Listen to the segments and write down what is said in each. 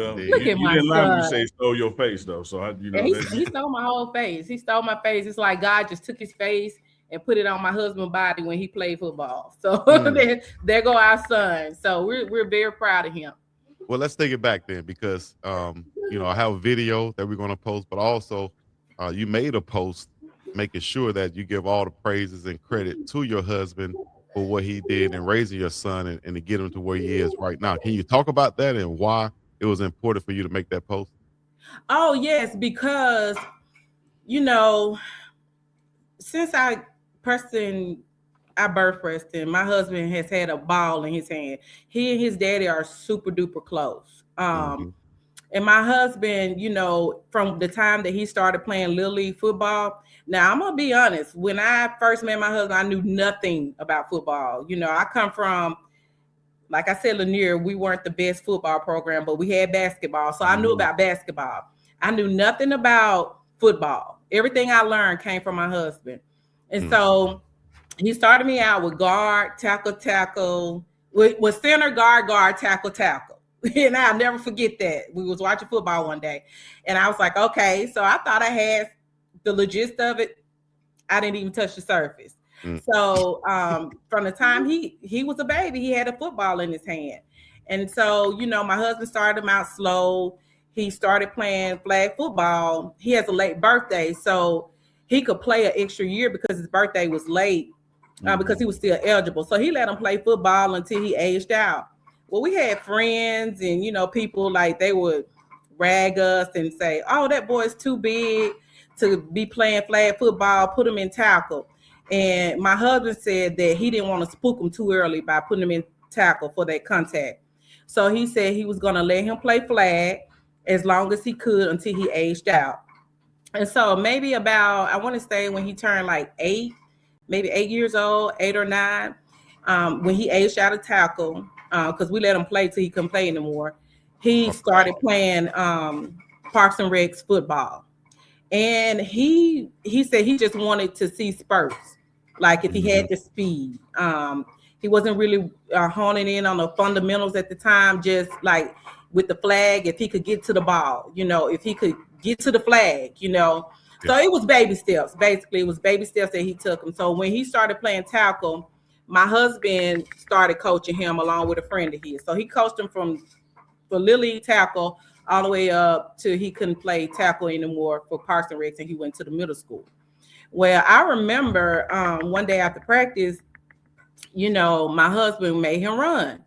Well, Look at you my didn't lie when you son. say stole your face though. So And he stole my whole face. He stole my face. It's like God just took his face and put it on my husband's body when he played football. So there go our son. So we're very proud of him. Well, let's take it back then because I have a video that we're going to post, but also you made a post making sure that you give all the praises and credit to your husband for what he did in raising your son and to get him to where he is right now. Can you talk about that and why it was important for you to make that post? Oh yes, because you know, since Preston, I birthed Preston, my husband has had a ball in his hand. He and his daddy are super duper close. Mm-hmm. And my husband, from the time that he started playing Little League football, now I'm gonna be honest, when I first met my husband, I knew nothing about football. I come from, like I said, Lanier, we weren't the best football program, but we had basketball. So I knew about basketball. I knew nothing about football. Everything I learned came from my husband. And so he started me out with guard, tackle, with center, guard, tackle. And I'll never forget that. We was watching football one day. And I was like, okay. So I thought I had the gist of it. I didn't even touch the surface. So from the time he was a baby, he had a football in his hand. And so, my husband started him out slow. He started playing flag football. He has a late birthday, so he could play an extra year because his birthday was late because he was still eligible. So he let him play football until he aged out. Well, we had friends and, people like they would rag us and say, oh, that boy's too big to be playing flag football, put him in tackle. And my husband said that he didn't want to spook him too early by putting him in tackle for that contact. So he said he was going to let him play flag as long as he could until he aged out. And so maybe I want to say when he turned like 8 years old, 8 or 9, when he aged out of tackle, because we let him play till he couldn't play anymore, he started playing Parks and Recs football. And he said he just wanted to see spurts, like if he had the speed. He wasn't really honing in on the fundamentals at the time, just like with the flag, if he could get to the ball, if he could get to the flag, So it was baby steps. Basically, it was baby steps that he took him. So when he started playing tackle, my husband started coaching him along with a friend of his. So he coached him for Little League tackle all the way up till he couldn't play tackle anymore for Parks and Recs, and he went to the middle school. Well, I remember one day after practice, my husband made him run.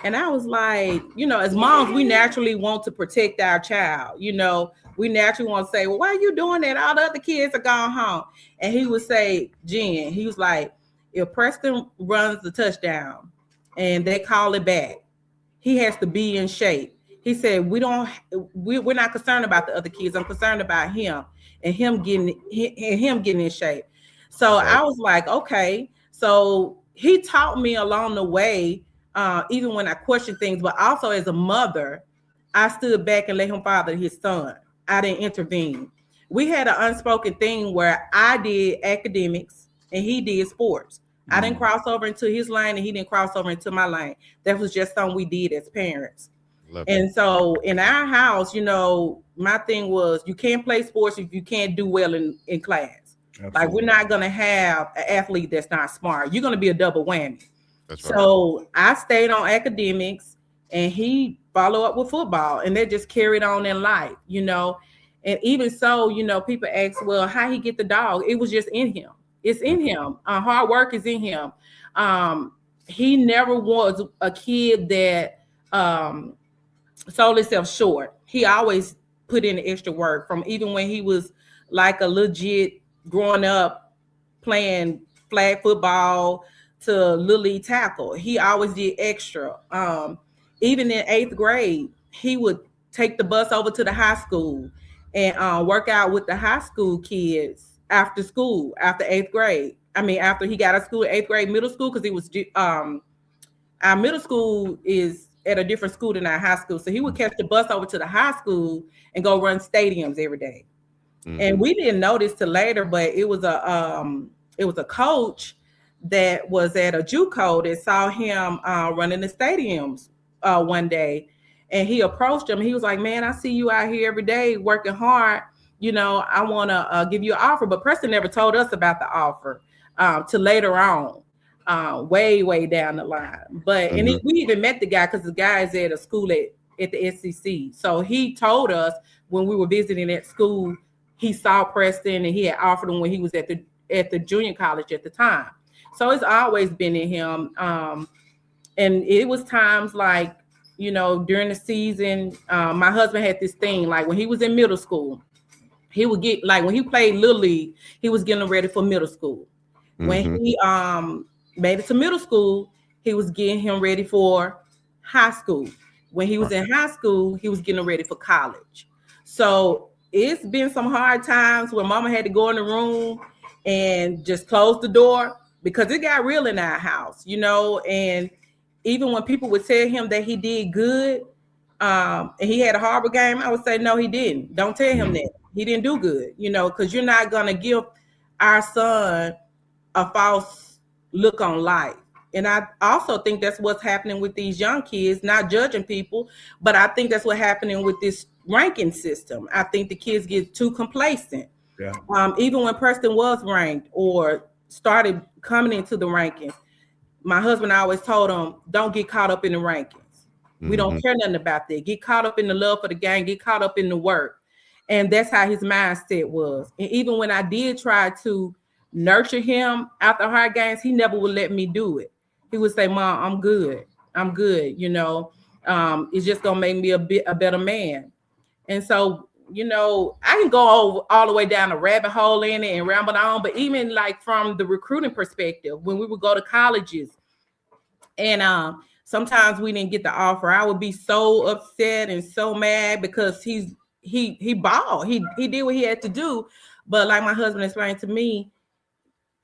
And I was like, as moms, we naturally want to protect our child. We naturally want to say, well, why are you doing that? All the other kids are gone home. And he would say, Jen, he was like, if Preston runs the touchdown and they call it back, he has to be in shape. He said, we're not concerned about the other kids. I'm concerned about him and him getting in shape. So I was like, okay. So he taught me along the way, even when I questioned things, but also as a mother, I stood back and let him father his son. I didn't intervene. We had an unspoken thing where I did academics and he did sports. I didn't cross over into his lane and he didn't cross over into my lane. That was just something we did as parents. And so in our house, my thing was you can't play sports if you can't do well in class. Absolutely. Like we're not going to have an athlete that's not smart. You're going to be a double whammy. That's right. So I stayed on academics and he followed up with football and that just carried on in life, And even so, people ask, well, how he get the dog? It was just in him. It's in him. Hard work is in him. He never was a kid that sold himself short. He always put in the extra work from even when he was like a legit growing up playing flag football to Little League tackle. He always did extra. Even in 8th grade, he would take the bus over to the high school and work out with the high school kids after school, after 8th grade. I mean, after he got out of school, 8th grade, middle school, because he was our middle school is at a different school than our high school. So he would catch the bus over to the high school and go run stadiums every day. And we didn't notice till later, but it was a coach that was at a JUCO that saw him running the stadiums one day. and he approached him. He was like, man, I see you out here every day working hard. I want to give you an offer. But Preston never told us about the offer till later on, way down the line. But we even met the guy because the guy is at a school at the SEC. So he told us when we were visiting at school, he saw Preston and he had offered him when he was at the junior college at the time. So it's always been in him. And it was times like, during the season, my husband had this thing, like when he was in middle school, he would get, like when he played Little League, he was getting ready for middle school. When he made it to middle school, he was getting him ready for high school. When he was in high school, he was getting ready for college. So it's been some hard times where mama had to go in the room and just close the door because it got real in our house, and even when people would tell him that he did good, and he had a horrible game, I would say, no, he didn't. Don't tell him that. He didn't do good, because you're not going to give our son a false look on life. And I also think that's what's happening with these young kids, not judging people, but I think that's what's happening with this ranking system. I think the kids get too complacent. Yeah. Even when Preston was ranked or started coming into the rankings, my husband always told him, don't get caught up in the rankings. We don't care nothing about that. Get caught up in the love for the game, get caught up in the work. And that's how his mindset was. And even when I did try to nurture him after hard games, he never would let me do it. He would say, Mom, I'm good. It's just gonna make me a better man. And so, I can go all the way down the rabbit hole in it and ramble on, but even like from the recruiting perspective, when we would go to colleges and sometimes we didn't get the offer, I would be so upset and so mad because he balled. He did what he had to do. But like my husband explained to me,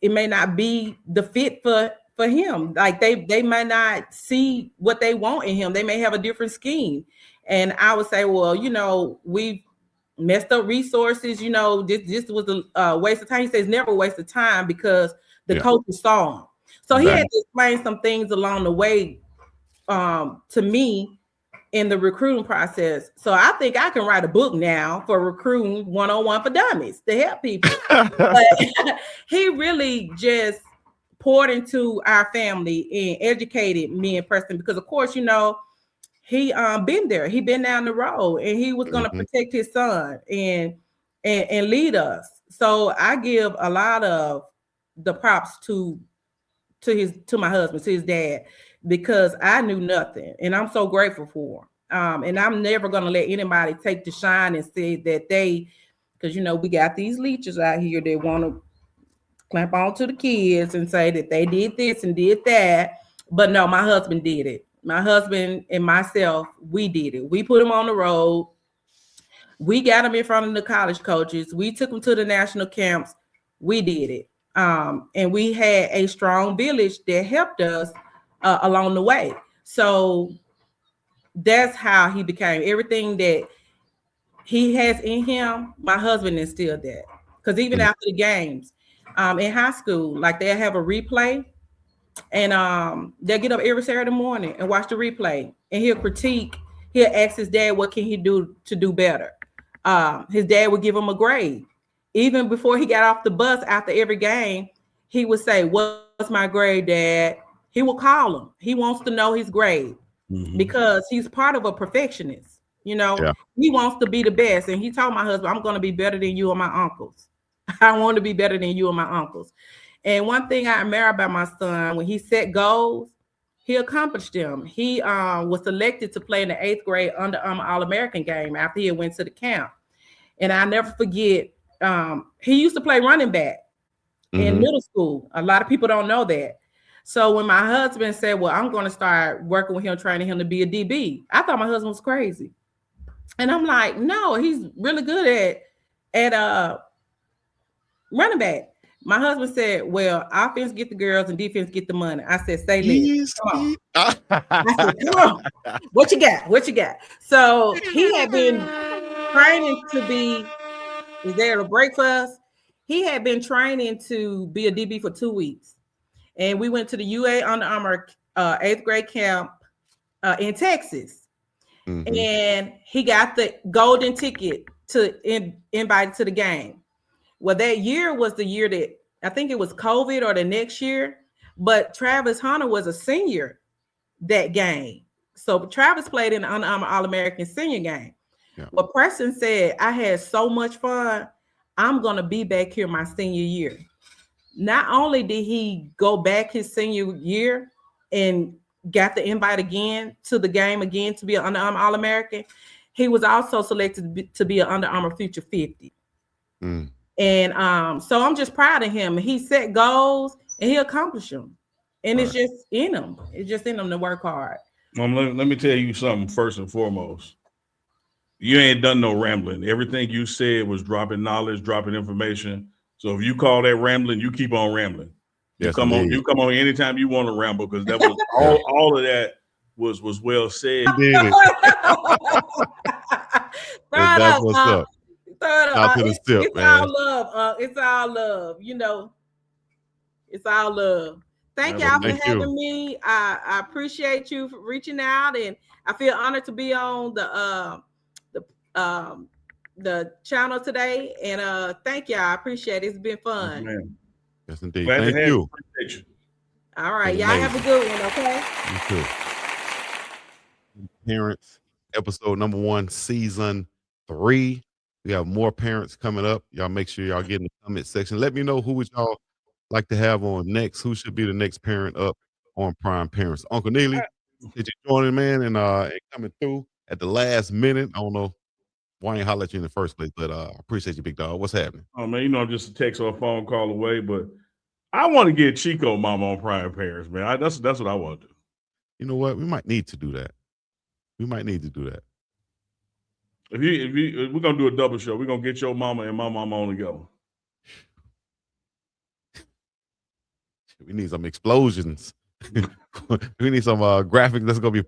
it may not be the fit for him. Like they might not see what they want in him. They may have a different scheme. And I would say, well, we've messed up resources. This was a waste of time. He says never a waste of time because the coaches saw him. So he had to explain some things along the way to me in the recruiting process. So I think I can write a book now for recruiting 101 for dummies to help people. But he really just poured into our family and educated me and Preston because, of course, he been there. He been down the road and he was going to protect his son and lead us. So I give a lot of the props to my husband, to his dad, because I knew nothing and I'm so grateful for him. And I'm never going to let anybody take the shine and say that because, we got these leeches out here that want to clamp on to the kids and say that they did this and did that. But no, my husband did it. My husband and myself, we did it. We put him on the road. We got him in front of the college coaches. We took him to the national camps. We did it. And we had a strong village that helped us along the way. So that's how he became everything that he has in him. My husband instilled that. Because even after the games in high school, like they'll have a replay and they'll get up every Saturday morning and watch the replay. And he'll ask his dad, what can he do to do better? His dad would give him a grade. Even before he got off the bus after every game, he would say, what's my grade, Dad? He will call him. He wants to know his grade because he's part of a perfectionist. He wants to be the best. And he told my husband, I'm going to be better than you and my uncles. I want to be better than you and my uncles. And one thing I admire about my son, when he set goals, he accomplished them. He was selected to play in the 8th grade Under Armour All-American game after he went to the camp. And I'll never forget, he used to play running back in middle school. A lot of people don't know that. So when my husband said, well, I'm going to start working with him, training him to be a DB, I thought my husband was crazy. And I'm like, no, he's really good at running back. My husband said, well, offense get the girls and defense get the money. I said, say less. Come on. I said, come on. What you got? So he had been training to be, is there a break for us? He had been training to be a DB for 2 weeks. And we went to the UA Under Armour 8th grade camp in Texas. and he got the golden ticket to invited to the game. Well, that year was the year that I think it was COVID or the next year, but Travis Hunter was a senior that game. So Travis played in the Under Armour All-American senior game. Yeah. Well, Preston said, I had so much fun. I'm going to be back here my senior year. Not only did he go back his senior year and got the invite again to the game again to be an Under Armour All-American, he was also selected to be an Under Armour Future 50. And so I'm just proud of him. He set goals and he accomplished them. And it's just in him. It's just in him to work hard. Let me tell you something first and foremost. You ain't done no rambling. Everything you said was dropping knowledge, dropping information. So if you call that rambling, you keep on rambling. You come on anytime you want to ramble, because that was all of that was well said. That's what's up. Out to the tip, it's all love. It's all love. You know, it's all love. Thank y'all for having me. I appreciate you for reaching out, and I feel honored to be on the channel today. And thank y'all. I appreciate it. It's been fun. Yes, yes indeed. Thank you. All right, y'all have a good one. Okay. You too. Parents, episode number 1, season 3. We have more parents coming up. Y'all make sure y'all get in the comment section. Let me know who would y'all like to have on next. Who should be the next parent up on Prime Parents? Uncle Neely, did you join in, man? And coming through at the last minute. I don't know why I ain't holler at you in the first place, but I appreciate you, big dog. What's happening? Oh man, you know I'm just a text or a phone call away, but I want to get Chico Mama on Prime Parents, man. That's what I want to do. You know what? We might need to do that. If we're gonna do a double show, we're gonna get your mama and my mama on together. We need some explosions. We need some graphics that's gonna be.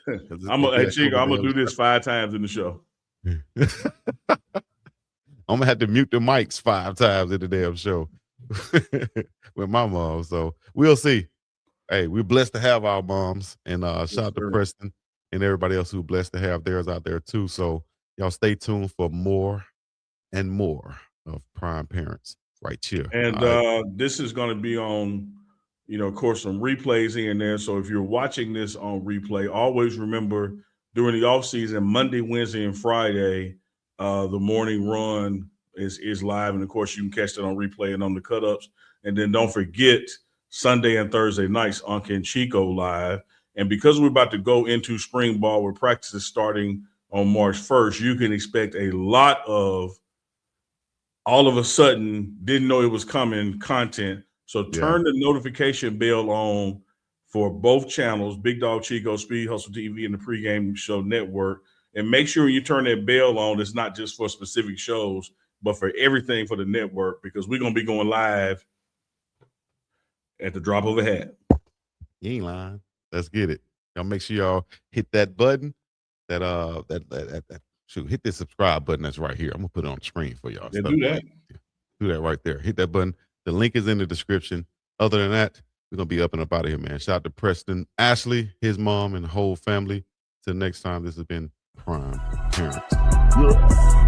Hey Chico, I'm gonna do this 5 times in the show. I'm gonna have to mute the mics 5 times in the damn show with my mom. So we'll see. Hey, we're blessed to have our moms, and shout out to Preston and everybody else who's blessed to have theirs out there too. So y'all stay tuned for more and more of Prime Parents right here. And this is going to be on, of course, some replays here and there. So if you're watching this on replay, always remember during the off season, Monday, Wednesday, and Friday, the morning run is live. And of course, you can catch it on replay and on the cut-ups. And then don't forget Sunday and Thursday nights, Unc and Chico live. And because we're about to go into spring ball with practices starting on March 1st, you can expect a lot of all of a sudden didn't know it was coming content. So turn the notification bell on for both channels, Big Dog Chico, Speed Hustle TV, and the Pregame Show Network. And make sure you turn that bell on. It's not just for specific shows, but for everything for the network, because we're going to be going live at the drop of a hat. You ain't lying. Let's get it. Y'all make sure y'all hit that button. Hit the subscribe button that's right here. I'm gonna put it on the screen for y'all. Yeah, do that. Do that right there. Hit that button. The link is in the description. Other than that, we're gonna be up and up out of here, man. Shout out to Preston, Ashley, his mom, and the whole family. Till next time, this has been Prime Parents. Yeah.